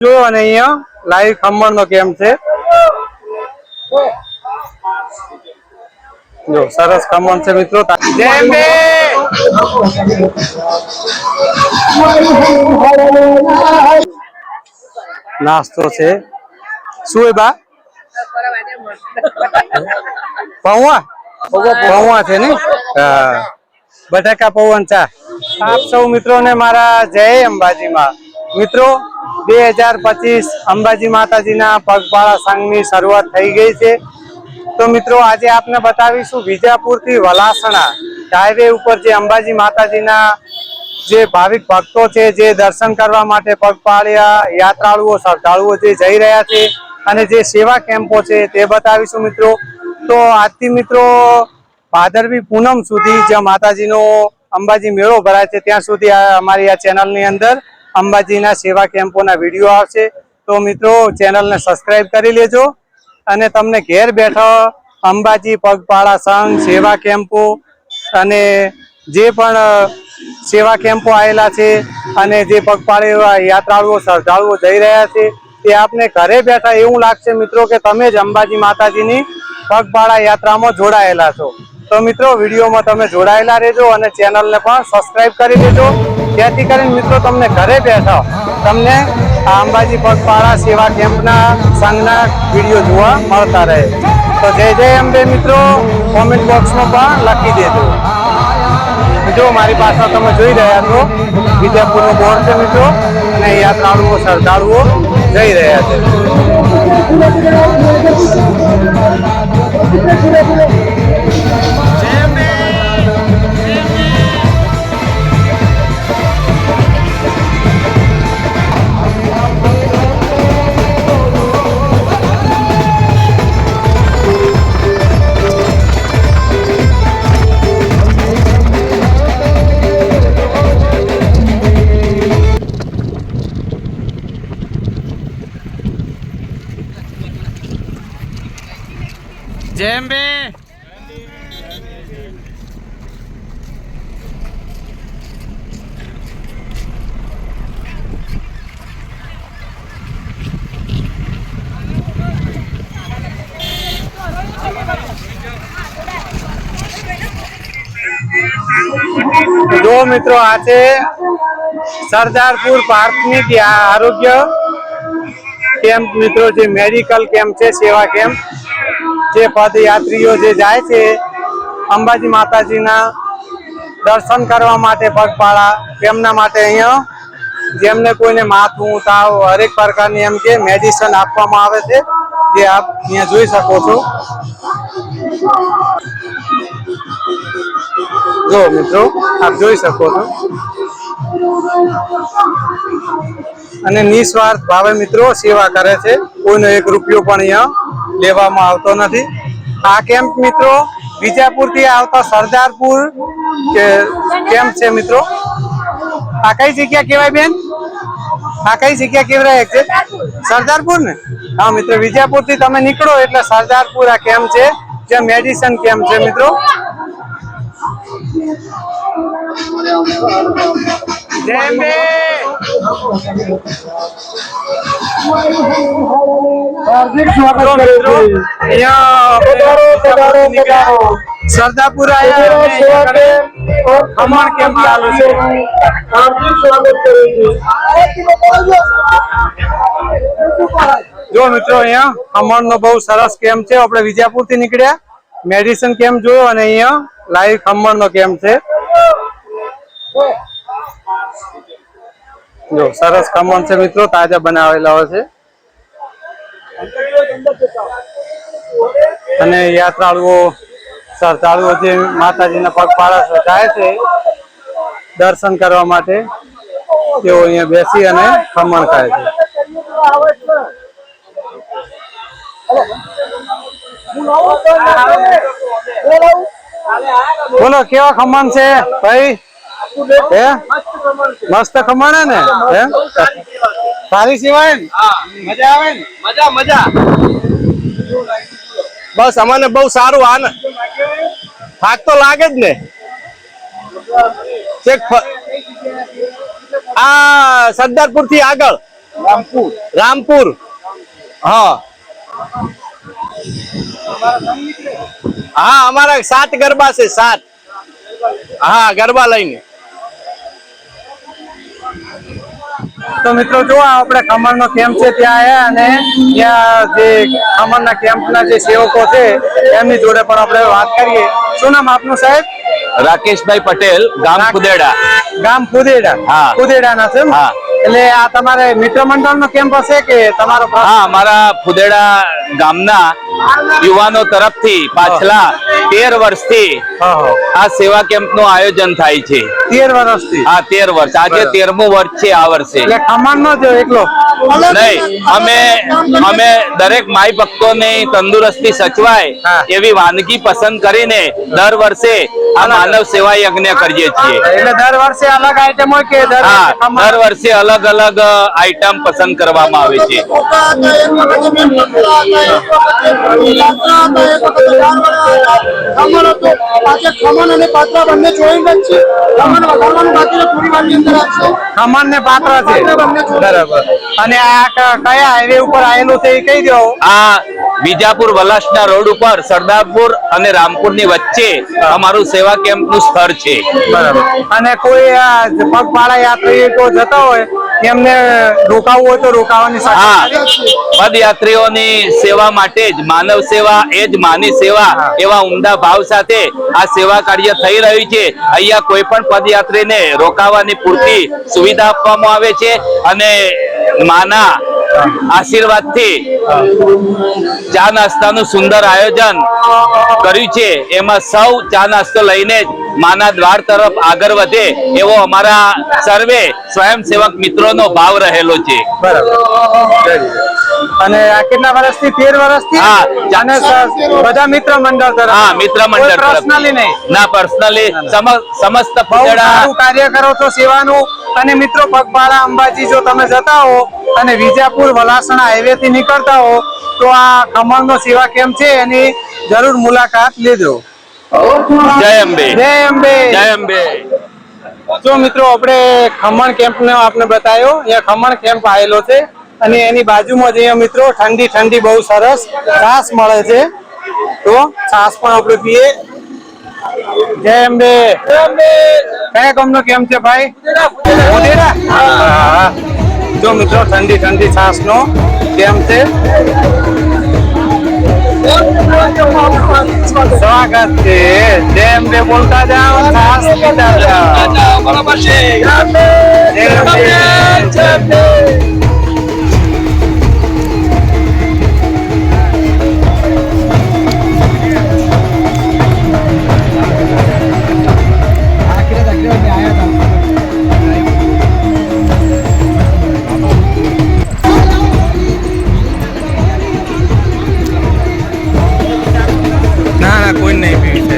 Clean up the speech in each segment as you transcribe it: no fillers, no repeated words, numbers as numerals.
જોયો અને અહીંયા લાઈવ ખમણ નો કેમ છે જો સરસ ખમણ છે મિત્રો નાસ્તો છે શું એ બા પૌવા પૌવા છે ને બટાકા પૌવા ચા આપ સૌ મિત્રોને મારા જય અંબાજીમાં મિત્રો 2025 અંબાજી માતાજીના પગપાળા સંઘની શરૂઆત થઈ ગઈ છે તો મિત્રો આજે આપને બતાવીશું વિજાપુર થી વલાસણા હાઈવે ઉપર જે અંબાજી માતાજીના જે ભાવિક ભક્તો છે જે દર્શન કરવા માટે પગપાળા યાત્રાળુઓ શ્રદ્ધાળુઓ જે જઈ રહ્યા છે અને જે સેવા કેમ્પો છે તે બતાવીશું મિત્રો તો આજથી મિત્રો ભાદરવી પૂનમ સુધી જ્યાં માતાજીનો અંબાજી મેળો ભરાય છે ત્યાં સુધી અમારી આ ચેનલની અંદર અંબાજીના સેવા કેમ્પોના વિડીયો આવશે તો મિત્રો ચેનલને સબસ્ક્રાઇબ કરી લેજો અને તમને ઘેર બેઠા અંબાજી પગપાળા સંઘ સેવા કેમ્પો અને જે પણ સેવા કેમ્પો આવેલા છે અને જે પગપાળા યાત્રાળુઓ શ્રદ્ધાળુઓ જઈ રહ્યા છે તે આપને ઘરે બેઠા એવું લાગશે મિત્રો કે તમે જ અંબાજી માતાજીની પગપાળા યાત્રામાં જોડાયેલા છો તો મિત્રો વિડીયોમાં તમે જોડાયેલા રહેજો અને ચેનલને પણ સબસ્ક્રાઇબ કરી દેજો જેથી કરીને મિત્રો તમને ઘરે બેઠા તમને આ અંબાજી પગપાળા સેવા કેમ્પના સંઘના વિડીયો જોવા મળતા રહે તો જય જય અંબે મિત્રો કોમેન્ટ બોક્સમાં પણ લખી દેજો મિત્રો મારી પાસે તમે જોઈ રહ્યા છો વિજાપુરનો બોર્ડ છે મિત્રો અને યાત્રાળુઓ શ્રદ્ધાળુઓ જઈ રહ્યા છે જેમ્બે જો મિત્રો આ છે સરદારપુર પ્રાથમિક આરોગ્ય કેમ્પ મિત્રો જે મેડિકલ કેમ્પ છે સેવા કેમ્પ જે પદયાત્રીઓ જે જાય છે અંબાજી માતાજીના દર્શન કરવા માટે પગપાળા તેમના માટે અહીંયા જેમને કોઈને માથું તાવ હરેક પ્રકારની એમ કે મેડિસિન આપવામાં આવે છે જે આપ અહીંયા જોઈ શકો છો જો મિત્રો આપ જોઈ શકો છો અને નિસ્વાર્થ ભાવે મિત્રો સેવા કરે છે કોઈનો 1 રૂપિયો પણ અહીંયા લેવામાં આવતો નથી આ કેમ્પ મિત્રો વિજાપુર થી આવતા સરદારપુર કેમ્પ છે મિત્રો આ કઈ જગ્યા કહેવાય બેન આ કઈ જગ્યા કહેવાય છે સરદારપુર ને હા મિત્રો વિજાપુર થી તમે નીકળો એટલે સરદારપુર આ કેમ્પ છે જે મેડિસિન કેમ્પ છે મિત્રો જેમ્બે સરદારપુર ખમણ કેમ્પ ચાલુ છે જો મિત્રો અહીંયા ખમણ નો બહુ સરસ કેમ્પ છે આપણે વિજાપુર થી નીકળ્યા મેડિસિન કેમ્પ જોયો અને અહીંયા લાઈવ ખમણ નો કેમ્પ છે જો સરસ ખમણ છે મિત્રો તાજા બનાવેલા હોય છે અને યાત્રાળુઓ શ્રદ્ધાળુઓ જે માતાજીના પગપાળા જાય છે દર્શન કરવા માટે તેઓ અહીંયા બેસી અને ખમણ ખાય છે બોલો કેવા ખમણ છે ભાઈ હે મસ્ત ખમણ હે ને હે સારી સિવાય મજા આવે ને મજા બસ અમને બહુ સારું આ ને થાક તો લાગે જ ને આ સરદારપુર થી આગળ રામપુર હા હા અમારા 7 ગરબા છે 7 હા ગરબા લઈને તો મિત્રો જો આપણે ખમણનો કેમ્પ છે ત્યાં આવ્યા અને ત્યાં જે ખમણના કેમ્પના જે સેવકો છે એમની જોડે પણ આપણે વાત કરીએ. શું નામ આપનું સાહેબ? રાકેશભાઈ પટેલ ગામ કુદેડા ગામ કુદેડા. હા. કુદેડાના છે એમ? હા. એટલે આ તમારે મિત્ર મંડળનો કેમ્પ હશે કે તમારો? હા અમારા ફુદેડા ગામના યુવાનો તરફથી પાછલા 13 વર્ષથી આ સેવા કેમ્પ નું આયોજન થાય છે. 13 વર્ષથી? હા 13 વર્ષ આજે 13મું વર્ષ છે આ વર્ષે. એટલે ખમણનો જ એકલો? નહીં અમે દરેક માઈ ભક્તોની તંદુરસ્તી સચવાય એવી વાનગી પસંદ કરીને દર વર્ષે આ માનવ સેવા યજ્ઞ કરીએ છીએ. એટલે દર વર્ષે અલગ આઈટમ હોય કે દર વર્ષે અલગ અલગ આઈટમ પસંદ કરવામાં આવે છે. ખમણ ને પાત્રા છે બરાબર. અને આ કયા હાઈવે ઉપર આવેલું છે એ કહી દો. આ વિજાપુર વલાસના રોડ ઉપર સરદારપુર અને રામપુર ની વચ્ચે અમારું સેવા કેમ્પ નું સ્થળ છે. બરાબર. અને કોઈ પગપાળા યાત્રિકો જતા હોય એમને રોકાવવું હોય તો રોકાવાની પદયાત્રીઓની સેવા માટે જ માનવ સેવા એ જ માની સેવા એવા ઉમદા ભાવ સાથે આ સેવા કાર્ય થઈ રહ્યું છે. અહીંયા કોઈ પણ પદયાત્રીને રોકાવાની પૂરતી સુવિધા આપવામાં આવે છે અને માના આશીર્વાદથી ચા નાસ્તાનું સુંદર આયોજન કર્યું છે. એમાં સૌ ચા નાસ્તો લઈને જ માના દ્વાર તરફ આગળ વધે એવો અમારા સર્વે સ્વયંસેવક મિત્રોનો ભાવ રહેલો છે. બરાબર. અને આ કેટલા વર્ષથી? 13 વર્ષથી? હા. અને બધા મિત્ર મંડળ તરફ? હા મિત્ર મંડળ તરફ. પર્સનલી નહીં? ના પર્સનલી સમસ્ત સારું કાર્ય કરો છો સેવાનું. અને મિત્રો પગપાળા અંબાજી જો તમે જતા હો અને વિજાપુર વલાસણા હાઈવે થી નીકળતા હો તો આ ખમણનો સેવા કેમ્પ છે એની જરૂર મુલાકાત લેજો. જય અંબે. જય અંબે. જય અંબે. જો મિત્રો આપણે ખમણ કેમ્પ ને આપને બતાવ્યો. અહીંયા ખમણ કેમ્પ આવેલો છે અને એની બાજુમાં જ અહીંયા મિત્રો ઠંડી ઠંડી બહુ સરસ છાસ મળે છે. તો છાસ પણ આપણે પીએ. જય અંબે. કયા ગામનો કેમ્પ છે ભાઈ? કુદેડા. હા. જો મિત્રો ઠંડી ઠંડી છાસ નો કેમ્પ છે. સ્વાગત છે. જય અંબે બોલતા જાઓ, છાસ પીતા જાઓ. બરાબર છે. જય અંબે. જય અંબે. ના ના કોઈ નહીં પીવી છે.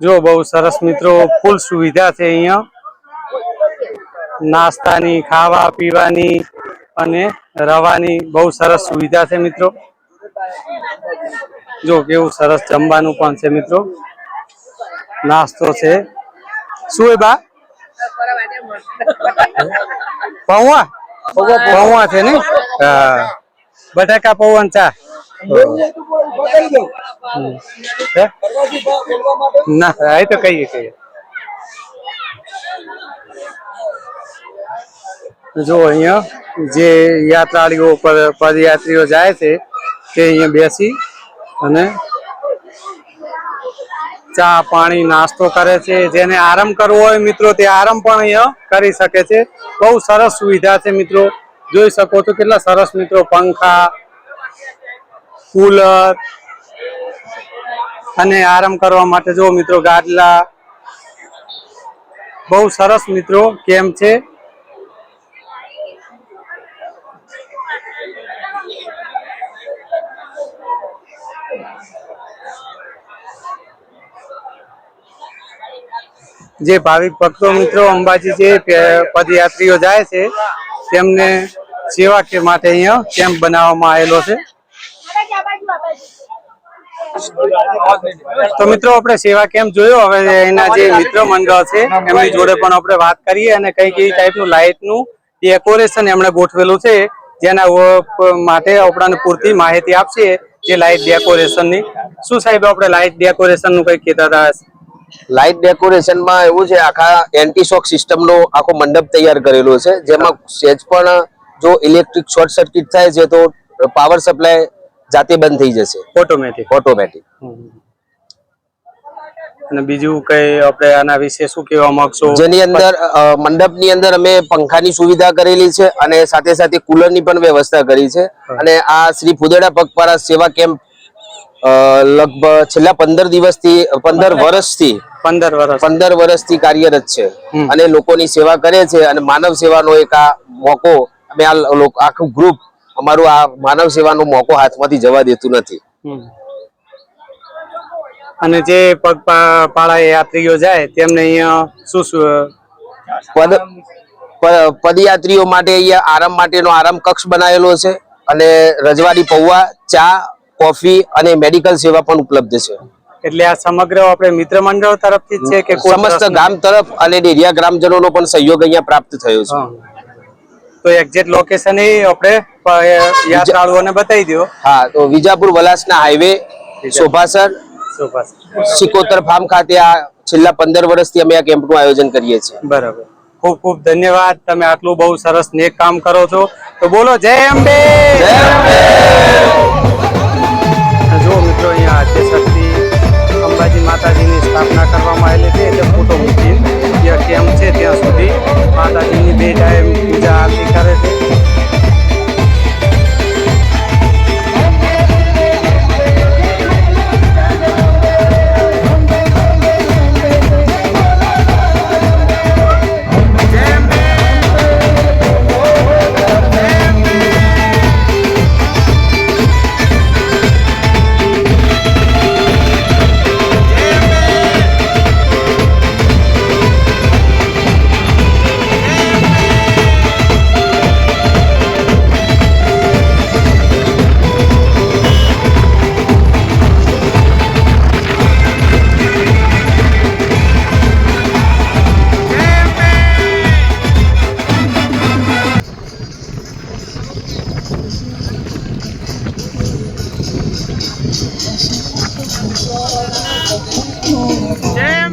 જો બહુ સરસ મિત્રો, ફૂલ સુવિધા છે અહીંયા, નાસ્તાની, ખાવા પીવાની અને રવાની બહુ સરસ સુવિધા છે મિત્રો. જો કેવું સરસ જમવાનું પણ છે મિત્રો, નાસ્તો છે. શું એ બા પૌવા પૌવા છે ને? હા, બટાકા પૌવા ને ચા. ના એ તો કહીએ. જો અહીંયા જે યાત્રાળીઓ પદયાત્રીઓ જાય છે તે અહીંયા બેસી અને ચા પાણી નાસ્તો કરે છે. જેને આરામ કરવો હોય મિત્રો તે આરામ પણ અહીંયા કરી શકે છે. બહુ સરસ સુવિધા છે મિત્રો, જોઈ શકો છો કેટલા સરસ મિત્રો, પંખા, કુલર અને આરામ કરવા માટે જો મિત્રો ગાદલા. બહુ સરસ મિત્રો કેમ છે. જે ભાવિક ભક્તો મિત્રો અંબાજી જે પદયાત્રીઓ જાય છે તેમને સેવા કે માટે અહીંયા કેમ્પ બનાવવામાં આવેલો છે. તો મિત્રો આપણે સેવા કેમ્પ જોયો. હવે એના જે મિત્ર મંડળ છે એમની જોડે પણ આપણે વાત કરીએ અને કઈ કઈ ટાઈપનું લાઇટનું ડેકોરેશન એમણે ગોઠવેલું છે, જેના માટે આપણાને પૂરતી માહિતી આપશે જે લાઇટ ડેકોરેશનની. શું સાહેબ આપણે લાઇટ ડેકોરેશનનું કઈ કહેતા હતા? લાઇટ ડેકોરેશનમાં એવું છે, આખા એન્ટી શોક સિસ્ટમનો આખો મંડપ તૈયાર કરેલો છે, જેમાં સેજ પણ જો ઇલેક્ટ્રિક શોર્ટ સર્કિટ થાય છે તો પાવર સપ્લાય જાતે બંધ થઈ જશે, ઓટોમેટિક. અને બીજું કઈ આપણે આના વિશે શું કહેવા માંગશો? જેની અંદર મંડપની અંદર અમે પંખાની સુવિધા કરેલી છે અને સાથે સાથે કુલરની પણ વ્યવસ્થા કરી છે. અને આ શ્રી ફુદેડા પગપાળા સેવા કેમ્પ લગભગ છેલ્લા 15 વર્ષથી કાર્યરત છે અને લોકોની સેવા કરે છે. અને માનવ સેવાનો એક આ મોકો, અમે આખું ગ્રુપ અમારું આ માનવ સેવાનો મોકો હાથમાંથી જવા દેતું નથી. અને જે પગપાળા યાત્રીઓ જાય તેમને અહીંયા પદયાત્રીઓ માટે અહીંયા આરામ માટેનો આરામ કક્ષ બનાવેલો છે અને રજવાડી પૌવા, ચા, કોફી અને મેડિકલ સેવા પણ ઉપલબ્ધ છે. એટલે આ સમગ્ર આપણે મિત્ર મંડળ તરફથી છે કે સમસ્ત ગામ તરફ અને ડેરિયા ગ્રામજનોનો પણ સહયોગ અહીંયા પ્રાપ્ત થયો છે. તો એક્ઝેક્ટ લોકેશન એ આપણે યાત્રાળુઓને બતાવી દો. હા, તો વિજાપુર વલાસના હાઈવે શોભાસર સિકોતર ફાર્મ ખાતે આ છેલ્લા 15 વર્ષથી અમે આ કેમ્પનું આયોજન કરીએ છીએ. બરાબર, ખૂબ ખૂબ ધન્યવાદ. તમે આટલું બહુ સરસ નેક કામ કરો છો, તો બોલો જય અંબે. જો મિત્રો અહીંયા આદ્યશક્તિ અંબાજી માતાજીની સ્થાપના કરવામાં આવેલી છે, એટલે ફોટો મૂકી જ્યાં કેમ્પ છે ત્યાં સુધી માતાજીની 2 ટાઈમ પૂજા આરતી કરે છે. જય